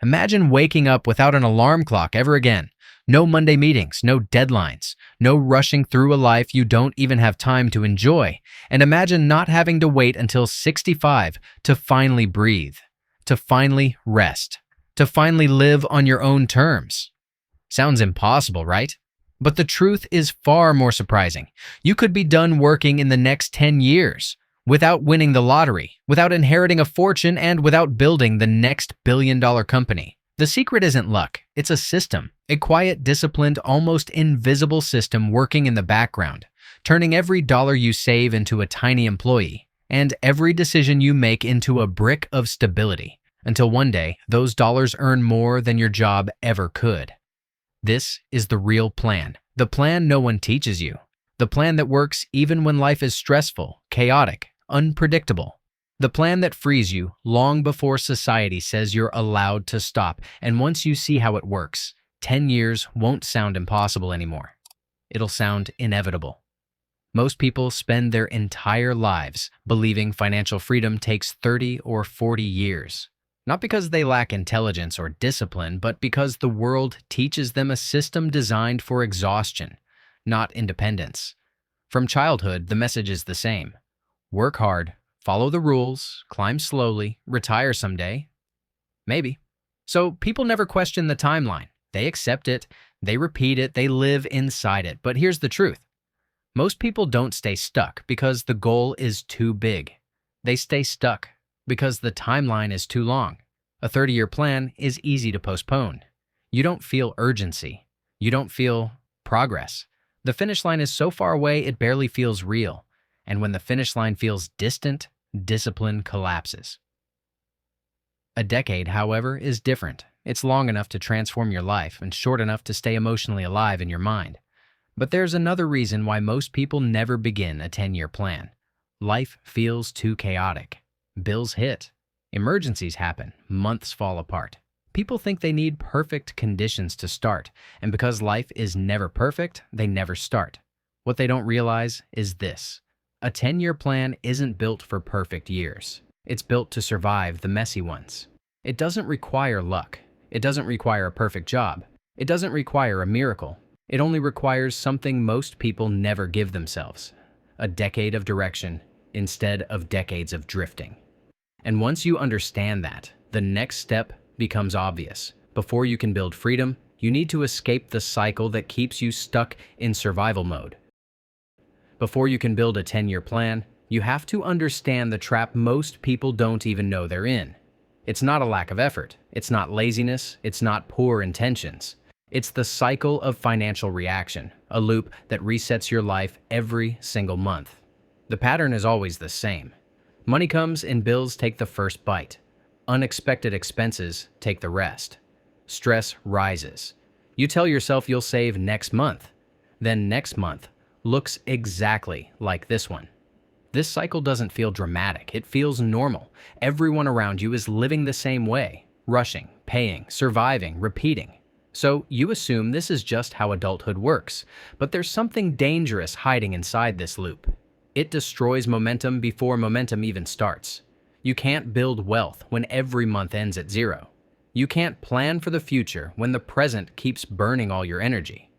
Imagine waking up without an alarm clock ever again. No Monday meetings, no deadlines, no rushing through a life you don't even have time to enjoy. And imagine not having to wait until 65 to finally breathe, to finally rest, to finally live on your own terms. Sounds impossible, right? But the truth is far more surprising. You could be done working in the next 10 years without winning the lottery, without inheriting a fortune, and without building the next billion-dollar company. The secret isn't luck, it's a system, a quiet, disciplined, almost invisible system working in the background, turning every dollar you save into a tiny employee, and every decision you make into a brick of stability, until one day those dollars earn more than your job ever could. This is the real plan, the plan no one teaches you, the plan that works even when life is stressful, chaotic, unpredictable. The plan that frees you long before society says you're allowed to stop. And once you see how it works, 10 years won't sound impossible anymore. It'll sound inevitable. Most people spend their entire lives believing financial freedom takes 30 or 40 years. Not because they lack intelligence or discipline, but because the world teaches them a system designed for exhaustion, not independence. From childhood, the message is the same. Work hard, follow the rules, climb slowly, retire someday. Maybe. So people never question the timeline. They accept it, they repeat it, they live inside it. But here's the truth. Most people don't stay stuck because the goal is too big. They stay stuck because the timeline is too long. A 30-year plan is easy to postpone. You don't feel urgency. You don't feel progress. The finish line is so far away it barely feels real. And when the finish line feels distant, discipline collapses. A decade, however, is different. It's long enough to transform your life and short enough to stay emotionally alive in your mind. But there's another reason why most people never begin a 10-year plan. Life feels too chaotic. Bills hit. Emergencies happen. Months fall apart. People think they need perfect conditions to start, and because life is never perfect, they never start. What they don't realize is this. A 10-year plan isn't built for perfect years. It's built to survive the messy ones. It doesn't require luck. It doesn't require a perfect job. It doesn't require a miracle. It only requires something most people never give themselves. A decade of direction instead of decades of drifting. And once you understand that, the next step becomes obvious. Before you can build freedom, you need to escape the cycle that keeps you stuck in survival mode. Before you can build a 10-year plan, you have to understand the trap most people don't even know they're in. It's not a lack of effort. It's not laziness. It's not poor intentions. It's the cycle of financial reaction, a loop that resets your life every single month. The pattern is always the same. Money comes and bills take the first bite. Unexpected expenses take the rest. Stress rises. You tell yourself you'll save next month. Then next month looks exactly like this one. This cycle doesn't feel dramatic. It feels normal. Everyone around you is living the same way. Rushing, paying, surviving, repeating. So you assume this is just how adulthood works. But there's something dangerous hiding inside this loop. It destroys momentum before momentum even starts. You can't build wealth when every month ends at zero. You can't plan for the future when the present keeps burning all your energy.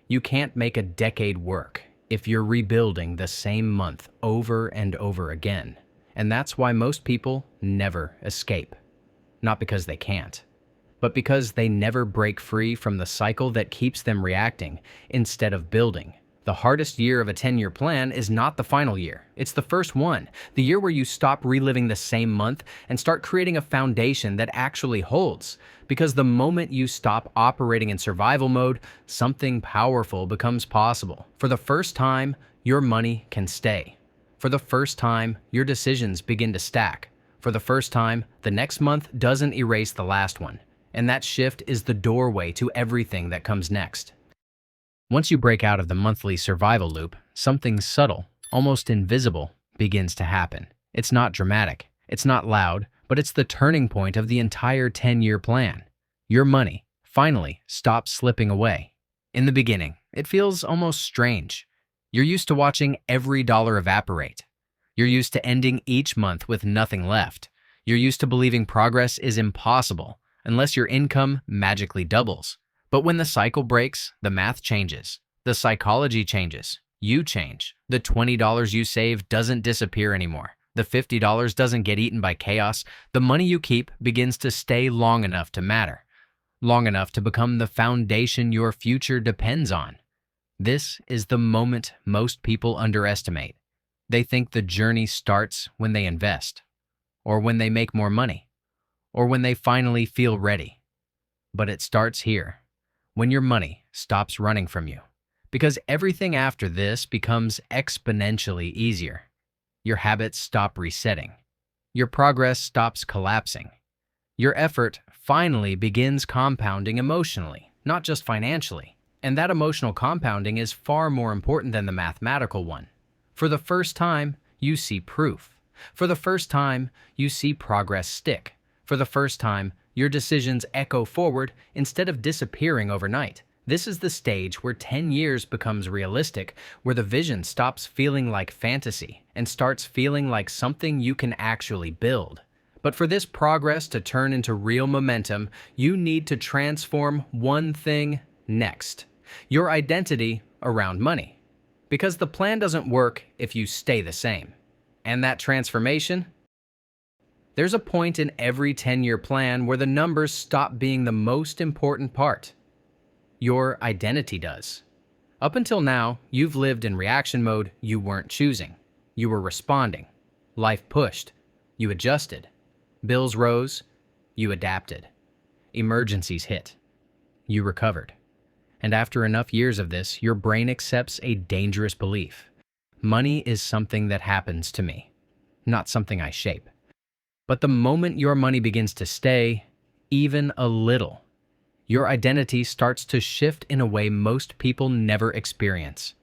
You can't make a decade work if you're rebuilding the same month over and over again. And that's why most people never escape. Not because they can't, but because they never break free from the cycle that keeps them reacting instead of building. The hardest year of a 10-year plan is not the final year. It's the first one, the year where you stop reliving the same month and start creating a foundation that actually holds. Because the moment you stop operating in survival mode, something powerful becomes possible. For the first time, your money can stay. For the first time, your decisions begin to stack. For the first time, the next month doesn't erase the last one. And that shift is the doorway to everything that comes next. Once you break out of the monthly survival loop, something subtle, almost invisible, begins to happen. It's not dramatic, it's not loud, but it's the turning point of the entire 10-year plan. Your money, finally, stops slipping away. In the beginning, it feels almost strange. You're used to watching every dollar evaporate. You're used to ending each month with nothing left. You're used to believing progress is impossible, unless your income magically doubles. But when the cycle breaks, the math changes. The psychology changes. You change. The $20 you save doesn't disappear anymore. The $50 doesn't get eaten by chaos. The money you keep begins to stay long enough to matter, long enough to become the foundation your future depends on. This is the moment most people underestimate. They think the journey starts when they invest, or when they make more money, or when they finally feel ready. But it starts here, when your money stops running from you. Because everything after this becomes exponentially easier. Your habits stop resetting. Your progress stops collapsing. Your effort finally begins compounding emotionally, not just financially. And that emotional compounding is far more important than the mathematical one. For the first time, you see proof. For the first time, you see progress stick. For the first time, your decisions echo forward instead of disappearing overnight. This is the stage where 10 years becomes realistic, where the vision stops feeling like fantasy and starts feeling like something you can actually build. But for this progress to turn into real momentum, you need to transform one thing next: your identity around money. Because the plan doesn't work if you stay the same. And that transformation? There's a point in every 10-year plan where the numbers stop being the most important part. Your identity does. Up until now, you've lived in reaction mode. You weren't choosing. You were responding. Life pushed. You adjusted. Bills rose. You adapted. Emergencies hit. You recovered. And after enough years of this, your brain accepts a dangerous belief. Money is something that happens to me, not something I shape. But the moment your money begins to stay, even a little, your identity starts to shift in a way most people never experience.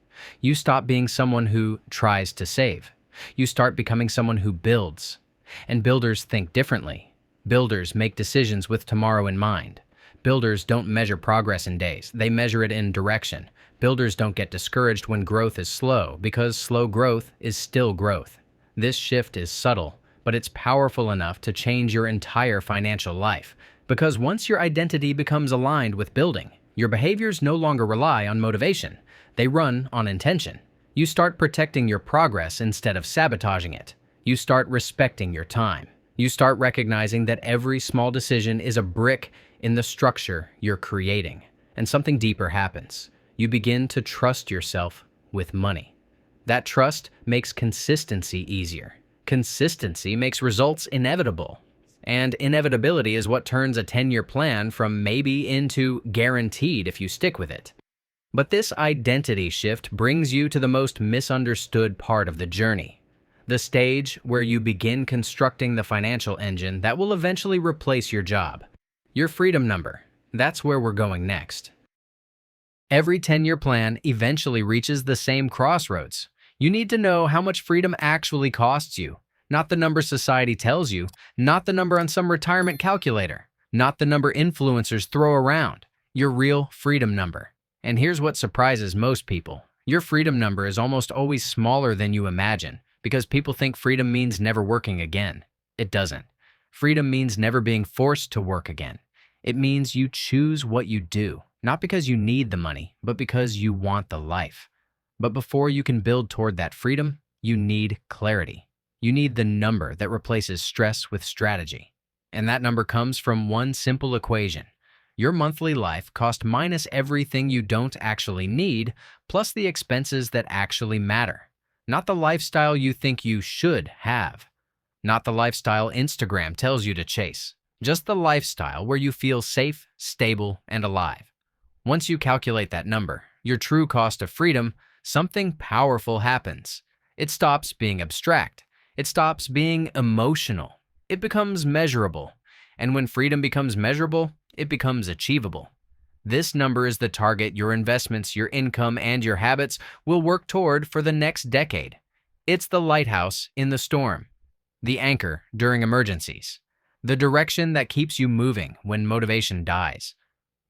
You stop being someone who tries to save. You start becoming someone who builds. And builders think differently. Builders make decisions with tomorrow in mind. Builders don't measure progress in days. They measure it in direction. Builders don't get discouraged when growth is slow, because slow growth is still growth. This shift is subtle, but it's powerful enough to change your entire financial life. Because once your identity becomes aligned with building, your behaviors no longer rely on motivation. They run on intention. You start protecting your progress instead of sabotaging it. You start respecting your time. You start recognizing that every small decision is a brick in the structure you're creating. And something deeper happens. You begin to trust yourself with money. That trust makes consistency easier. Consistency makes results inevitable. And inevitability is what turns a 10-year plan from maybe into guaranteed if you stick with it. But this identity shift brings you to the most misunderstood part of the journey. The stage where you begin constructing the financial engine that will eventually replace your job. Your freedom number. That's where we're going next. Every 10-year plan eventually reaches the same crossroads. You need to know how much freedom actually costs you. Not the number society tells you, not the number on some retirement calculator, not the number influencers throw around, your real freedom number. And here's what surprises most people. Your freedom number is almost always smaller than you imagine, because people think freedom means never working again. It doesn't. Freedom means never being forced to work again. It means you choose what you do, not because you need the money, but because you want the life. But before you can build toward that freedom, you need clarity. You need the number that replaces stress with strategy. And that number comes from one simple equation. Your monthly life cost minus everything you don't actually need, plus the expenses that actually matter. Not the lifestyle you think you should have. Not the lifestyle Instagram tells you to chase. Just the lifestyle where you feel safe, stable, and alive. Once you calculate that number, your true cost of freedom, something powerful happens. It stops being abstract. It stops being emotional. It becomes measurable. And when freedom becomes measurable, it becomes achievable. This number is the target your investments, your income, and your habits will work toward for the next decade. It's the lighthouse in the storm, the anchor during emergencies, the direction that keeps you moving when motivation dies.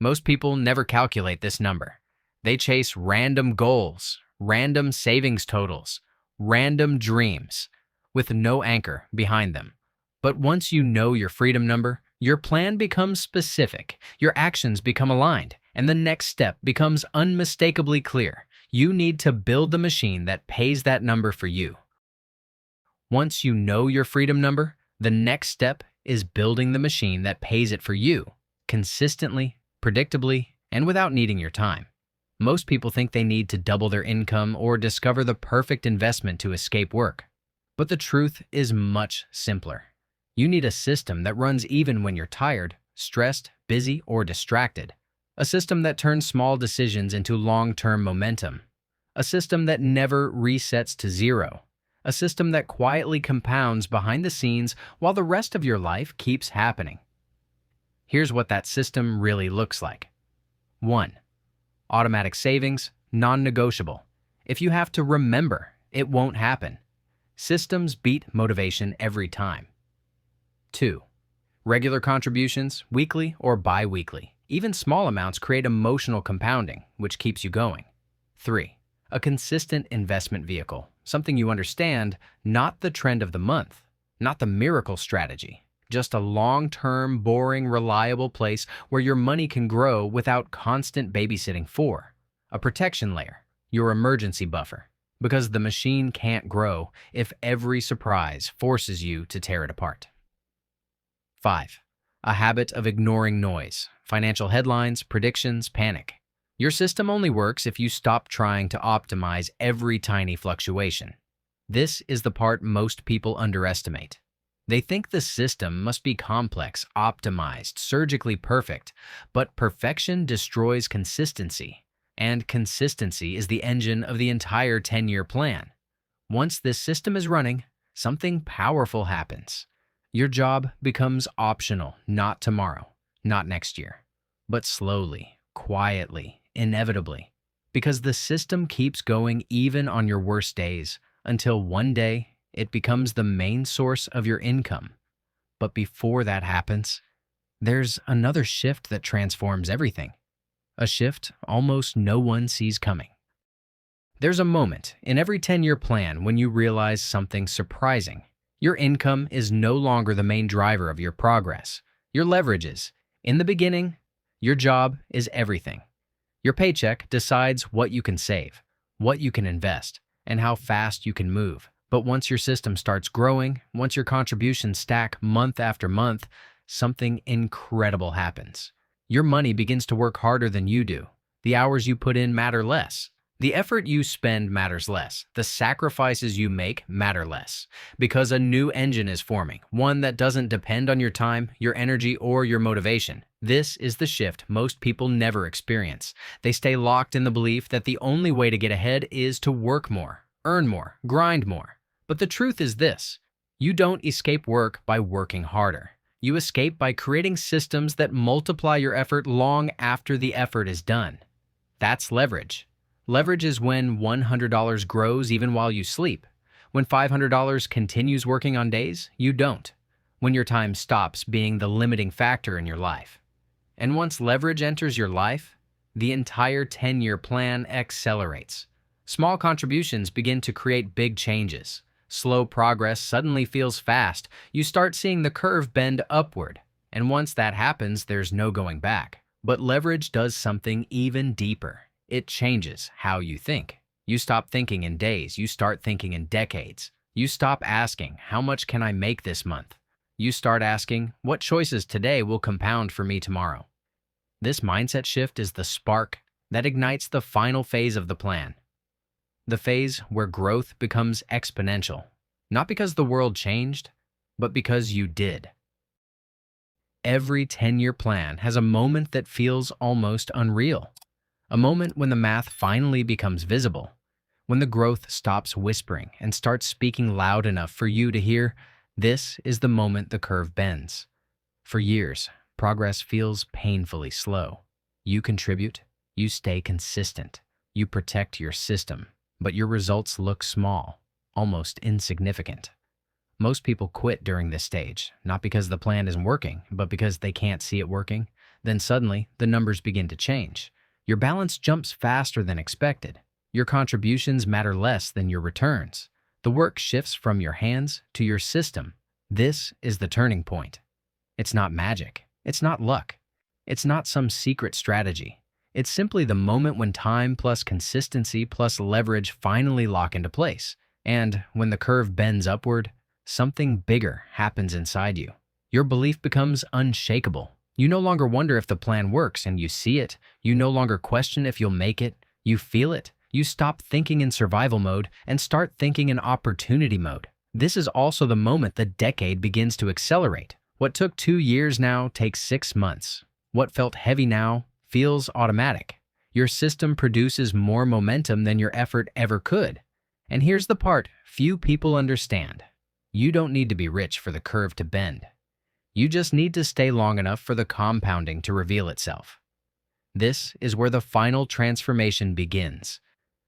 Most people never calculate this number. They chase random goals, random savings totals, random dreams, with no anchor behind them. But once you know your freedom number, Your plan becomes specific, your actions become aligned, and the next step becomes unmistakably clear. You need to build the machine that pays that number for you. Once you know your freedom number, the next step is building the machine that pays it for you, consistently, predictably, and without needing your time. Most people think they need to double their income or discover the perfect investment to escape work. But the truth is much simpler. You need a system that runs even when you're tired, stressed, busy, or distracted. A system that turns small decisions into long-term momentum. A system that never resets to zero. A system that quietly compounds behind the scenes while the rest of your life keeps happening. Here's what that system really looks like. 1. Automatic savings, non-negotiable. If you have to remember, it won't happen. Systems beat motivation every time. 2. Regular contributions, weekly or bi-weekly. Even small amounts create emotional compounding, which keeps you going. 3. A consistent investment vehicle, something you understand, not the trend of the month, not the miracle strategy, just a long-term, boring, reliable place where your money can grow without constant babysitting. 4. A protection layer, your emergency buffer, because the machine can't grow if every surprise forces you to tear it apart. 5. A habit of ignoring noise, financial headlines, predictions, panic. Your system only works if you stop trying to optimize every tiny fluctuation. This is the part most people underestimate. They think the system must be complex, optimized, surgically perfect, but perfection destroys consistency, and consistency is the engine of the entire 10-year plan. Once this system is running, something powerful happens. Your job becomes optional, not tomorrow, not next year, but slowly, quietly, inevitably, because the system keeps going even on your worst days until one day it becomes the main source of your income. But before that happens, there's another shift that transforms everything. A shift almost no one sees coming. There's a moment in every 10-year plan when you realize something surprising. Your income is no longer the main driver of your progress. Your leverage is. In the beginning, your job is everything. Your paycheck decides what you can save, what you can invest, and how fast you can move. But once your system starts growing, once your contributions stack month after month, something incredible happens. Your money begins to work harder than you do. The hours you put in matter less. The effort you spend matters less. The sacrifices you make matter less. Because a new engine is forming, one that doesn't depend on your time, your energy, or your motivation. This is the shift most people never experience. They stay locked in the belief that the only way to get ahead is to work more, earn more, grind more. But the truth is this: you don't escape work by working harder. You escape by creating systems that multiply your effort long after the effort is done. That's leverage. Leverage is when $100 grows even while you sleep. When $500 continues working on days you don't. When your time stops being the limiting factor in your life. And once leverage enters your life, the entire 10-year plan accelerates. Small contributions begin to create big changes. Slow progress suddenly feels fast. You start seeing the curve bend upward. And once that happens, there's no going back. But leverage does something even deeper. It changes how you think. You stop thinking in days, you start thinking in decades. You stop asking, how much can I make this month? You start asking, what choices today will compound for me tomorrow? This mindset shift is the spark that ignites the final phase of the plan. The phase where growth becomes exponential. Not because the world changed, but because you did. Every 10-year plan has a moment that feels almost unreal. A moment when the math finally becomes visible, when the growth stops whispering and starts speaking loud enough for you to hear. This is the moment the curve bends. For years, progress feels painfully slow. You contribute, you stay consistent, you protect your system, but your results look small, almost insignificant. Most people quit during this stage, not because the plan isn't working, but because they can't see it working. Then suddenly, the numbers begin to change. Your balance jumps faster than expected. Your contributions matter less than your returns. The work shifts from your hands to your system. This is the turning point. It's not magic. It's not luck. It's not some secret strategy. It's simply the moment when time plus consistency plus leverage finally lock into place. And when the curve bends upward, something bigger happens inside you. Your belief becomes unshakable. You no longer wonder if the plan works and you see it. You no longer question if you'll make it. You feel it. You stop thinking in survival mode and start thinking in opportunity mode. This is also the moment the decade begins to accelerate. What took 2 years now takes 6 months. What felt heavy now feels automatic. Your system produces more momentum than your effort ever could. And here's the part few people understand. You don't need to be rich for the curve to bend. You just need to stay long enough for the compounding to reveal itself. This is where the final transformation begins.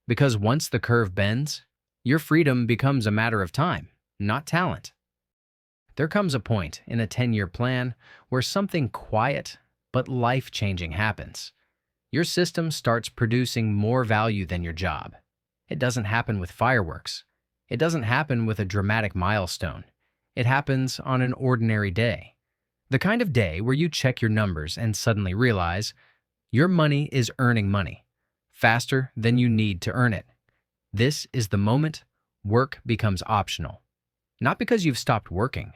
Because once the curve bends, your freedom becomes a matter of time, not talent. There comes a point in a 10-year plan where something quiet but life-changing happens. Your system starts producing more value than your job. It doesn't happen with fireworks. It doesn't happen with a dramatic milestone. It happens on an ordinary day. The kind of day where you check your numbers and suddenly realize your money is earning money faster than you need to earn it. This is the moment work becomes optional. Not because you've stopped working,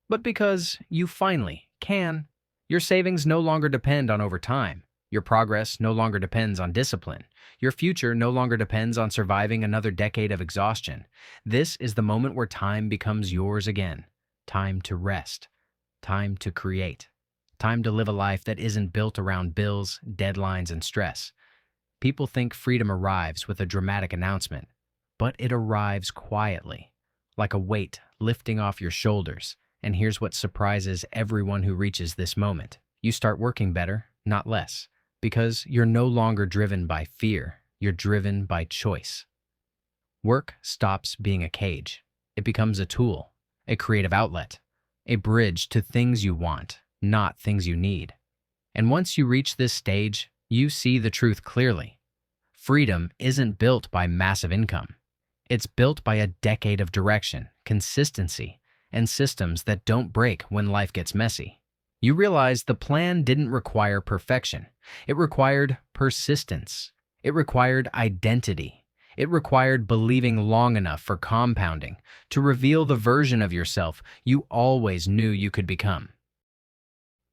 but because you finally can. Your savings no longer depend on overtime. Your progress no longer depends on discipline. Your future no longer depends on surviving another decade of exhaustion. This is the moment where time becomes yours again. Time to rest. Time to create. Time to live a life that isn't built around bills, deadlines, and stress. People think freedom arrives with a dramatic announcement, but it arrives quietly, like a weight lifting off your shoulders. And here's what surprises everyone who reaches this moment. You start working better, not less, because you're no longer driven by fear. You're driven by choice. Work stops being a cage. It becomes a tool, a creative outlet, a bridge to things you want, not things you need. And once you reach this stage, you see the truth clearly. Freedom isn't built by massive income. It's built by a decade of direction, consistency, and systems that don't break when life gets messy. You realize the plan didn't require perfection. It required persistence. It required identity. It required believing long enough for compounding to reveal the version of yourself you always knew you could become.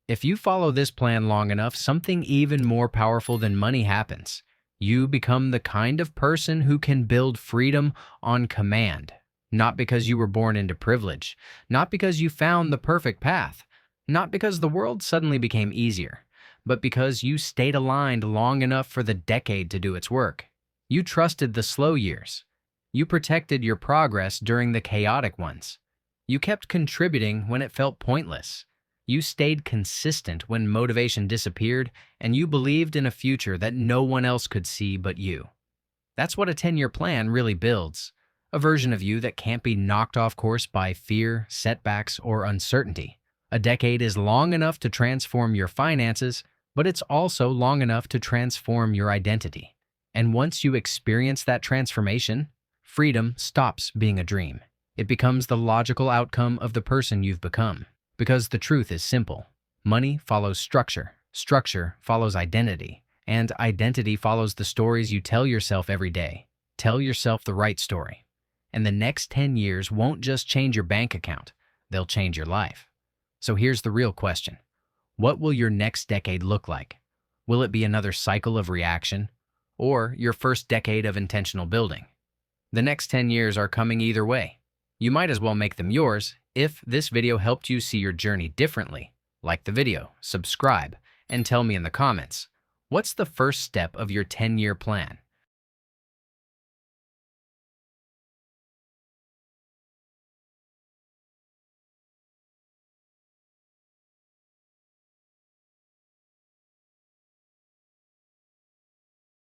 If you follow this plan long enough, something even more powerful than money happens. You become the kind of person who can build freedom on command. Not because you were born into privilege, not because you found the perfect path, not because the world suddenly became easier, but because you stayed aligned long enough for the decade to do its work. You trusted the slow years. You protected your progress during the chaotic ones. You kept contributing when it felt pointless. You stayed consistent when motivation disappeared, and you believed in a future that no one else could see but you. That's what a 10-year plan really builds. A version of you that can't be knocked off course by fear, setbacks, or uncertainty. A decade is long enough to transform your finances, but it's also long enough to transform your identity. And once you experience that transformation, freedom stops being a dream. It becomes the logical outcome of the person you've become. Because the truth is simple. Money follows structure, structure follows identity, and identity follows the stories you tell yourself every day. Tell yourself the right story. And the next 10 years won't just change your bank account, they'll change your life. So here's the real question. What will your next decade look like? Will it be another cycle of reaction, or your first decade of intentional building? The next 10 years are coming either way. You might as well make them yours. If this video helped you see your journey differently, like the video, subscribe, and tell me in the comments, what's the first step of your 10-year plan?